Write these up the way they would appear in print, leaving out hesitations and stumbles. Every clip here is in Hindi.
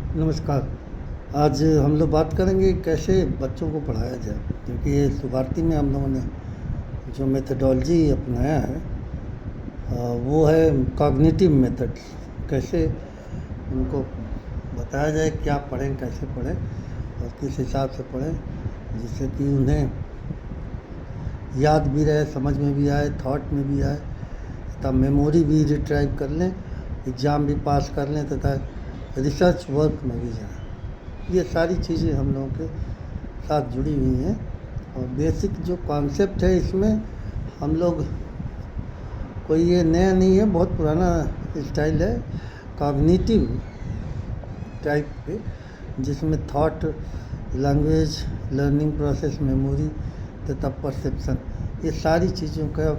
नमस्कार। आज हम लोग बात करेंगे कैसे बच्चों को पढ़ाया जाए, क्योंकि ये शुभारती में हम लोगों ने जो मेथडोलॉजी अपनाया है वो है कॉग्निटिव मेथड। कैसे उनको बताया जाए क्या पढ़ें, कैसे पढ़ें और किस हिसाब से पढ़ें जिससे कि उन्हें याद भी रहे, समझ में भी आए, थॉट में भी आए, तथा मेमोरी भी रिट्राइव कर लें, एग्ज़ाम भी पास कर लें तथा रिसर्च वर्क में भी जाएं। ये सारी चीज़ें हम लोगों के साथ जुड़ी हुई हैं और बेसिक जो कॉन्सेप्ट है इसमें हम लोग कोई ये नया नहीं है, बहुत पुराना स्टाइल है कॉग्निटिव टाइप पे, जिसमें thought, language, learning process, memory तथा परसेप्शन, ये सारी चीज़ों का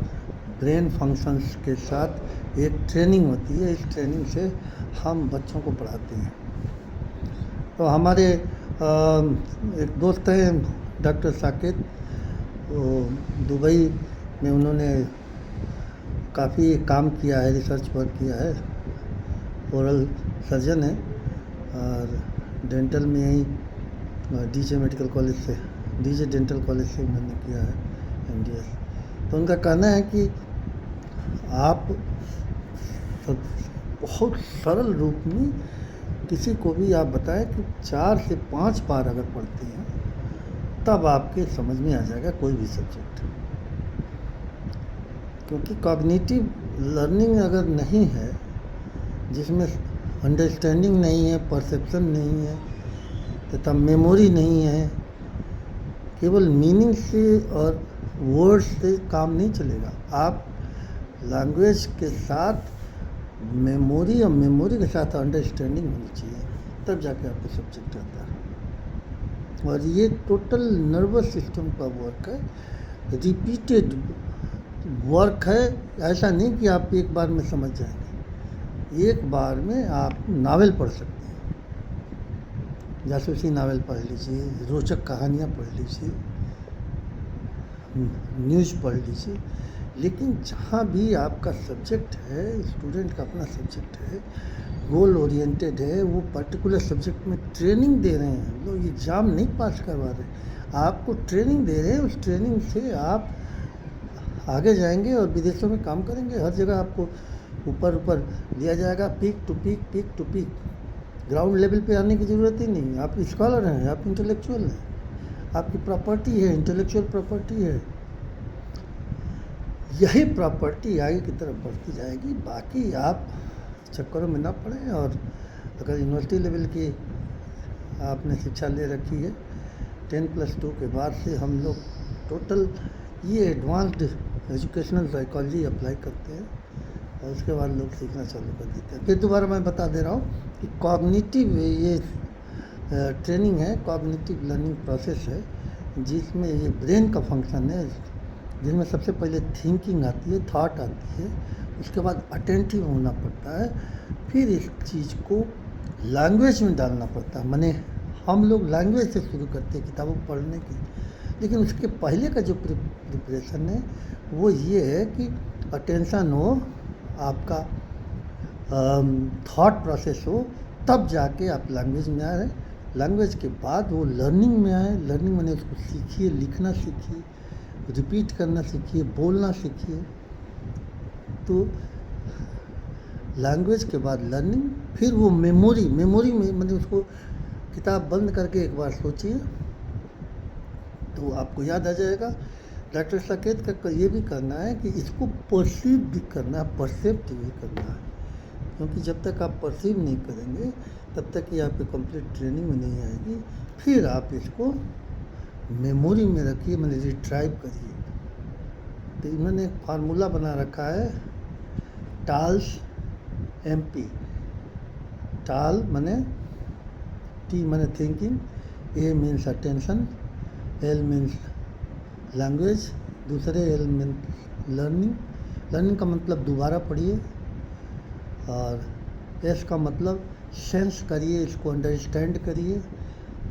ब्रेन फंक्शंस के साथ एक ट्रेनिंग होती है। इस ट्रेनिंग से हम बच्चों को पढ़ाते हैं। तो हमारे एक दोस्त हैं डॉक्टर साकेत, वो दुबई में उन्होंने काफ़ी काम किया है, रिसर्च वर्क किया है, ओरल सर्जन है और डेंटल में यहीं डीजे मेडिकल कॉलेज से, डीजे डेंटल कॉलेज से उन्होंने किया है MDS। तो उनका कहना है कि आप बहुत सरल रूप में किसी को भी आप बताएं कि 4 से 5 बार अगर पढ़ते हैं तब आपके समझ में आ जाएगा कोई भी सब्जेक्ट। क्योंकि कॉग्निटिव लर्निंग अगर नहीं है, जिसमें अंडरस्टैंडिंग नहीं है, परसेप्शन नहीं है तथा मेमोरी नहीं है, केवल मीनिंग से और वर्ड्स से काम नहीं चलेगा। आप लैंग्वेज के साथ मेमोरी और मेमोरी के साथ अंडरस्टैंडिंग होनी चाहिए, तब जाके आपको सब्जेक्ट आता है। और ये टोटल नर्वस सिस्टम का वर्क है, रिपीटेड वर्क है। ऐसा नहीं कि आप एक बार में समझ जाएंगे। एक बार में आप नावल पढ़ सकते हैं, जासूसी नावल पढ़ लीजिए, रोचक कहानियाँ पढ़ लीजिए, न्यूज़ पढ़ लीजिए, लेकिन जहाँ भी आपका सब्जेक्ट है, स्टूडेंट का अपना सब्जेक्ट है, गोल ओरिएंटेड है, वो पर्टिकुलर सब्जेक्ट में ट्रेनिंग दे रहे हैं। हम लोग एग्ज़ाम नहीं पास करवा रहे, आपको ट्रेनिंग दे रहे हैं। उस ट्रेनिंग से आप आगे जाएंगे और विदेशों में काम करेंगे। हर जगह आपको ऊपर ऊपर लिया जाएगा, peak to peak, peak to peak. Ground level पे आने की ज़रूरत ही नहीं। आप स्कॉलर हैं, आप इंटेलेक्चुअल हैं, आपकी प्रॉपर्टी है, इंटेलेक्चुअल प्रॉपर्टी है। यही प्रॉपर्टी आगे की तरफ बढ़ती जाएगी। बाकी आप चक्करों में ना पड़ें। और अगर यूनिवर्सिटी लेवल की आपने शिक्षा ले रखी है, 10+2 के बाद से हम लोग टोटल ये एडवांस्ड एजुकेशनल साइकोलॉजी अप्लाई करते हैं और उसके बाद लोग सीखना चालू कर देते हैं। फिर दोबारा मैं बता दे रहा हूँ कि कॉग्निटिव ये ट्रेनिंग है, कॉग्निटिव लर्निंग प्रोसेस है, जिसमें ये ब्रेन का फंक्शन है, जिनमें सबसे पहले थिंकिंग आती है, थॉट आती है, उसके बाद अटेंटिव होना पड़ता है, फिर इस चीज़ को लैंग्वेज में डालना पड़ता है। माने हम लोग लैंग्वेज से शुरू करते हैं किताबों पढ़ने की, लेकिन उसके पहले का जो प्रिपरेशन है वो ये है कि अटेंशन हो, आपका थॉट प्रोसेस हो, तब जाके आप लैंग्वेज में आए। लैंग्वेज के बाद वो लर्निंग में आए। लर्निंग मैंने उसको सीखिए, लिखना सीखिए, रिपीट करना सीखिए, बोलना सीखिए। तो लैंग्वेज के बाद लर्निंग, फिर वो मेमोरी में मतलब उसको किताब बंद करके एक बार सोचिए तो आपको याद आ जाएगा। डॉक्टर साकेत का ये भी करना है कि इसको परसीव भी करना है, परसेप्ट भी करना है, क्योंकि जब तक आप परसीव नहीं करेंगे तब तक ये आपकी कंप्लीट ट्रेनिंग में नहीं आएगी। फिर आप इसको मेमोरी में रखिए, मतलब रिट्राइव करिए। तो इन्होंने एक फार्मूला बना रखा है, टाल्स MP। टाल माने T माने thinking, A means attention, L means language, दूसरे L मीन्स लर्निंग। लर्निंग का मतलब दोबारा पढ़िए, और S का मतलब सेंस करिए, इसको अंडरस्टैंड करिए,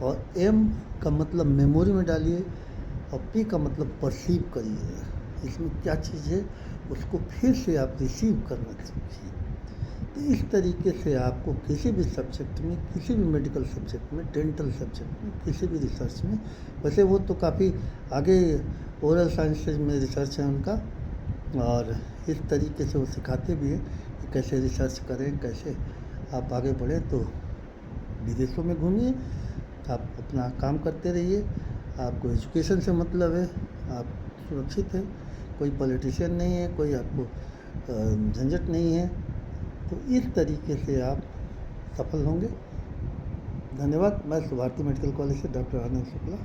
और M का मतलब मेमोरी में डालिए, और P का मतलब परसीव करिए। इसमें क्या चीज़ है उसको फिर से आप रिसीव करना सीखिए। तो इस तरीके से आपको किसी भी सब्जेक्ट में, किसी भी मेडिकल सब्जेक्ट में, डेंटल सब्जेक्ट में, किसी भी रिसर्च में, वैसे वो तो काफ़ी आगे ओरल साइंसेज में रिसर्च है उनका, और इस तरीके से वो सिखाते भी हैं कि कैसे रिसर्च करें, कैसे आप आगे बढ़ें। तो विदेशों में घूमिए, आप अपना काम करते रहिए, आपको एजुकेशन से मतलब है, आप सुरक्षित हैं, कोई पॉलिटिशियन नहीं है, कोई आपको झंझट नहीं है। तो इस तरीके से आप सफल होंगे। धन्यवाद। मैं भारती मेडिकल कॉलेज से डॉक्टर आनंद शुक्ला।